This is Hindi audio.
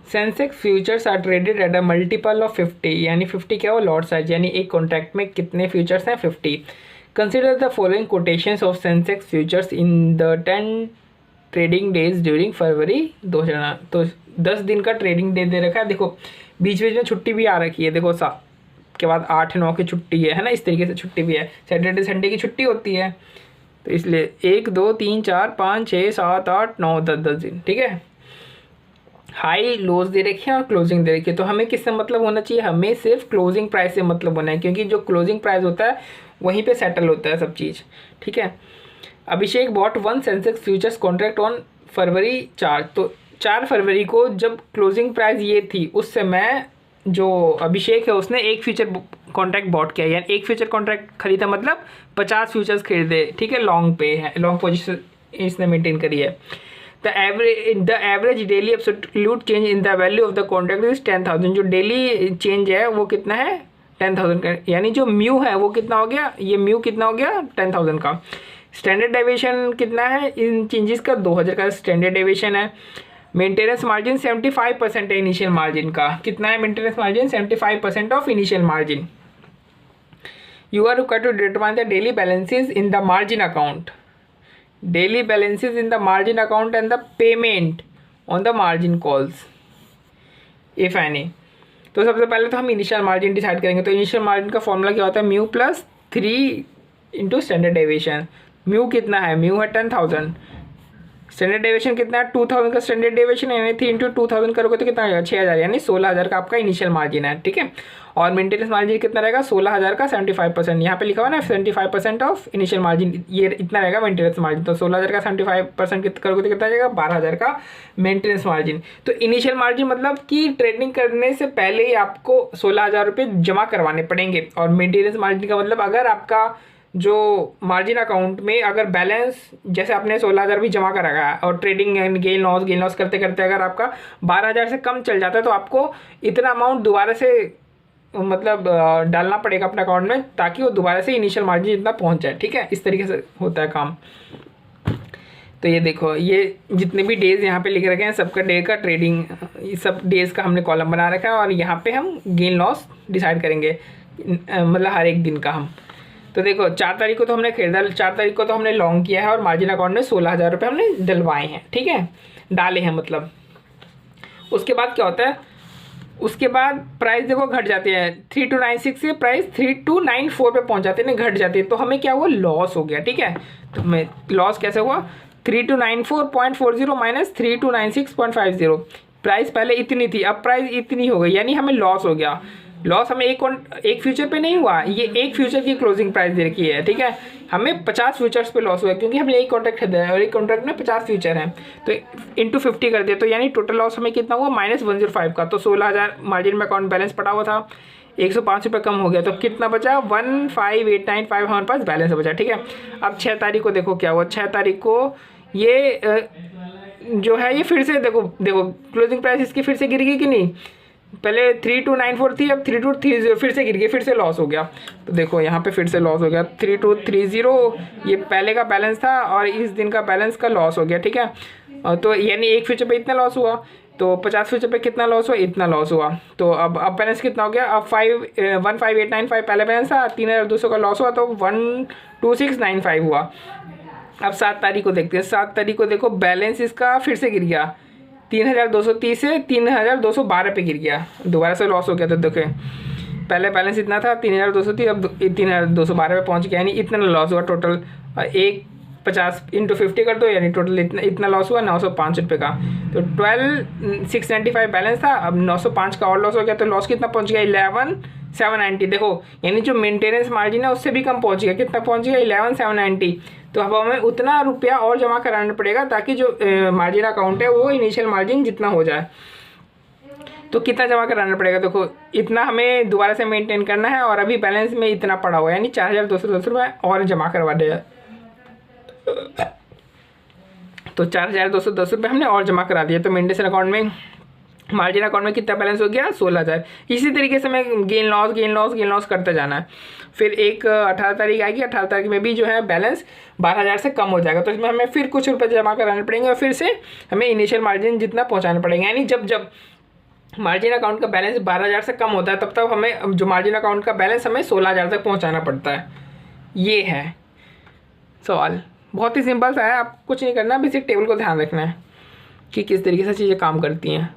Sensex futures are traded at a multiple of 50, यानी 50 क्या हो, लॉट साइज, यानी एक कॉन्ट्रैक्ट में कितने फ्यूचर्स हैं, 50। Consider the following quotations of Sensex futures in the 10 trading days during February 2000। तो 10 दिन का ट्रेडिंग डे दे रखा है, देखो बीच बीच में छुट्टी भी आ रखी है, देखो के बाद 8-9 की छुट्टी है ना, इस तरीके से छुट्टी भी है, सैटरडे संडे की छुट्टी होती है, तो इसलिए 1 2 3 4 5 6 7 8 9 10 दिन, ठीक है। हाई लोज दे रखे हैं और क्लोजिंग दे रखी है, तो हमें किससे मतलब होना चाहिए, हमें सिर्फ क्लोजिंग प्राइस से मतलब होना है, क्योंकि जो क्लोजिंग प्राइस होता है वहीं पे सेटल होता है सब चीज़, ठीक है। Abhishek bought 1 Sensex futures contract on February 4, तो 4 फरवरी को जब क्लोजिंग प्राइस ये थी उस समय जो अभिषेक है उसने एक फ्यूचर कॉन्ट्रैक्ट बॉट किया, यानी एक फ्यूचर कॉन्ट्रैक्ट खरीदा, मतलब 50 फ्यूचर्स खरीदे, ठीक है, लॉन्ग पे है, लॉन्ग पोजिशन इसने मेंटेन करी है। The average daily absolute change in the value of the contract is 10,000, जो डेली चेंज है वो कितना है, 10,000 का, यानी जो म्यू है वो कितना हो गया, ये म्यू कितना हो गया, 10,000 का। स्टैंडर्ड डेविएशन कितना है इन चेंजेस का, 2,000 का स्टैंडर्ड डेविएशन है। मेंटेनेंस मार्जिन 75% है इनिशियल मार्जिन का, कितना है maintenance margin, 75% of initial margin. You are required to determine the daily balances in the margin account, daily balances in the margin account and the payment on the margin calls if any. तो सबसे पहले तो हम इनिशियल मार्जिन डिसाइड करेंगे, तो इनिशियल मार्जिन का फॉर्मूला क्या होता है, mu plus 3 into standard deviation. Mu कितना है, म्यू है 10,000, स्टैंडर्ड डेविएशन कितना है 2,000 का स्टैंडर्ड डेविएशन, यानी 3 इंटू 2,000 करोगे तो कितना हो जाएगा, 6,000, यानी 16,000 का आपका इनिशियल मार्जिन है, ठीक है। और मेंटेनेंस मार्जिन कितना रहेगा, 16,000 का 75%, यहाँ पे लिखा हुआ ना 75% ऑफ इनिशियल मार्जिन, ये इतना रहेगा मेंटेनेंस मार्जिन, तो 16,000 का 75% करोगे तो कितना जाएगा, 12,000 का मेंटेनेंस मार्जिन। तो इनिशियल मार्जिन मतलब कि ट्रेडिंग करने से पहले ही आपको 16,000 रुपये जमा करवाने पड़ेंगे, और मेंटेनेंस मार्जिन का मतलब अगर आपका जो मार्जिन अकाउंट में अगर बैलेंस, जैसे आपने 16,000 भी जमा करा है और ट्रेडिंग एंड गेन लॉस करते करते अगर आपका 12,000 से कम चल जाता है, तो आपको इतना अमाउंट दोबारा से मतलब डालना पड़ेगा अपने अकाउंट में, ताकि वो दोबारा से इनिशियल मार्जिन जितना पहुंच जाए, ठीक है, इस तरीके से होता है काम। तो ये देखो, ये जितने भी डेज यहाँ पे लिख रखे हैं सबका डे का ट्रेडिंग, सब डेज का हमने कॉलम बना रखा है, और यहाँ पे हम गेन लॉस डिसाइड करेंगे, मतलब हर एक दिन का हम। तो देखो 4 तारीख को तो हमने खरीदा, 4 तारीख को तो हमने लॉन्ग किया है और मार्जिन अकाउंट में 16,000 रुपये हमने डलवाए हैं, ठीक है, डाले हैं मतलब। उसके बाद क्या होता है, उसके बाद प्राइस देखो घट जाती है, 3296 से प्राइस 3294 पे पहुंच जाते हैं, घट जाती है, तो हमें क्या हुआ, लॉस हो गया, ठीक है। तो हमें लॉस कैसे हुआ, 3294.40 माइनस 3296.50, प्राइस पहले इतनी थी, अब प्राइस इतनी हो गई, यानी हमें लॉस हो गया। लॉस हमें एक फ्यूचर पे नहीं हुआ, ये एक फ्यूचर की क्लोजिंग प्राइस दे रखी है, ठीक है, हमें 50 फ्यूचर्स पे लॉस हुआ, क्योंकि हमने एक कॉन्ट्रैक्ट खरीदा है और एक कॉन्ट्रैक्ट में 50 फ्यूचर हैं, तो इंटू 50 कर दिया, तो यानी टोटल लॉस हमें कितना हुआ, -105 का। तो 16,000 मार्जिन में अकाउंट बैलेंस पड़ा हुआ था, 105 रुपये कम हो गया, तो कितना बचा, 15,895 हमारे पास बैलेंस बचा, ठीक है। अब 6 तारीख को देखो क्या हुआ, 6 तारीख को ये जो है ये फिर से देखो क्लोजिंग प्राइस इसकी फिर से गिर गई कि नहीं, पहले 3294 थी, अब 3230 फिर से गिर गई, फिर से लॉस हो गया। तो देखो यहाँ पे फिर से लॉस हो गया, 3230 ये पहले का बैलेंस था और इस दिन का बैलेंस का लॉस हो गया, ठीक है। तो यानी एक फ्यूचर पे इतना लॉस हुआ, तो 50 फ्यूचर पे कितना लॉस हुआ, इतना लॉस हुआ। तो अब बैलेंस कितना हो गया, अब 15,895 पहले बैलेंस था, 3,200 का लॉस हुआ, तो 12695 हुआ। अब 7 तारीख को देखते हैं, 7 तारीख को देखो बैलेंस इसका फिर से गिर गया, 3,230 से 3,212 पे गिर गया, दोबारा से लॉस हो गया। तो देखो पहले बैलेंस इतना था 3,200 थी, अब 3,212 पे पहुंच गया, यानी इतना लॉस हुआ टोटल। 50 इंटू 50 कर दो, यानी टोटल इतना लॉस हुआ 905 रुपये का। तो 12,695 बैलेंस था, अब 905 का और लॉस हो गया, तो लॉस कितना पहुंच गया, 11,790। देखो यानी जो मेंटेनेंस मार्जिन है उससे भी कम पहुंच गया, कितना पहुंच गया, 11,790। तो अब हमें उतना रुपया और जमा कराना पड़ेगा, ताकि जो मार्जिन अकाउंट है वो इनिशियल मार्जिन जितना हो जाए। तो कितना जमा कराना पड़ेगा, देखो इतना हमें दोबारा से मेंटेन करना है, और अभी बैलेंस में इतना पड़ा हुआ है, यानी 4,210 रुपये और जमा करवा दिया। तो 4,210 रुपये हमने और जमा करा दिया। तो मेंटेनेंस अकाउंट में, मार्जिन अकाउंट में कितना बैलेंस हो गया, 16,000। इसी तरीके से हमें गेन लॉस करते जाना है। फिर एक 18 तारीख आएगी, 18 तारीख में भी जो है बैलेंस 12,000 से कम हो जाएगा, तो इसमें हमें फिर कुछ रुपये जमा कराने पड़ेंगे, और फिर से हमें इनिशियल मार्जिन जितना पहुंचाना पड़ेगा। यानी जब मार्जिन अकाउंट का बैलेंस 12,000 से कम होता है तब तक हमें जो मार्जिन अकाउंट का बैलेंस हमें 16,000 तक पहुंचाना पड़ता है। ये है सवाल, बहुत ही सिंपल सा है, आप कुछ नहीं करना, बेसिक टेबल को ध्यान रखना है कि किस तरीके से चीज़ें काम करती हैं।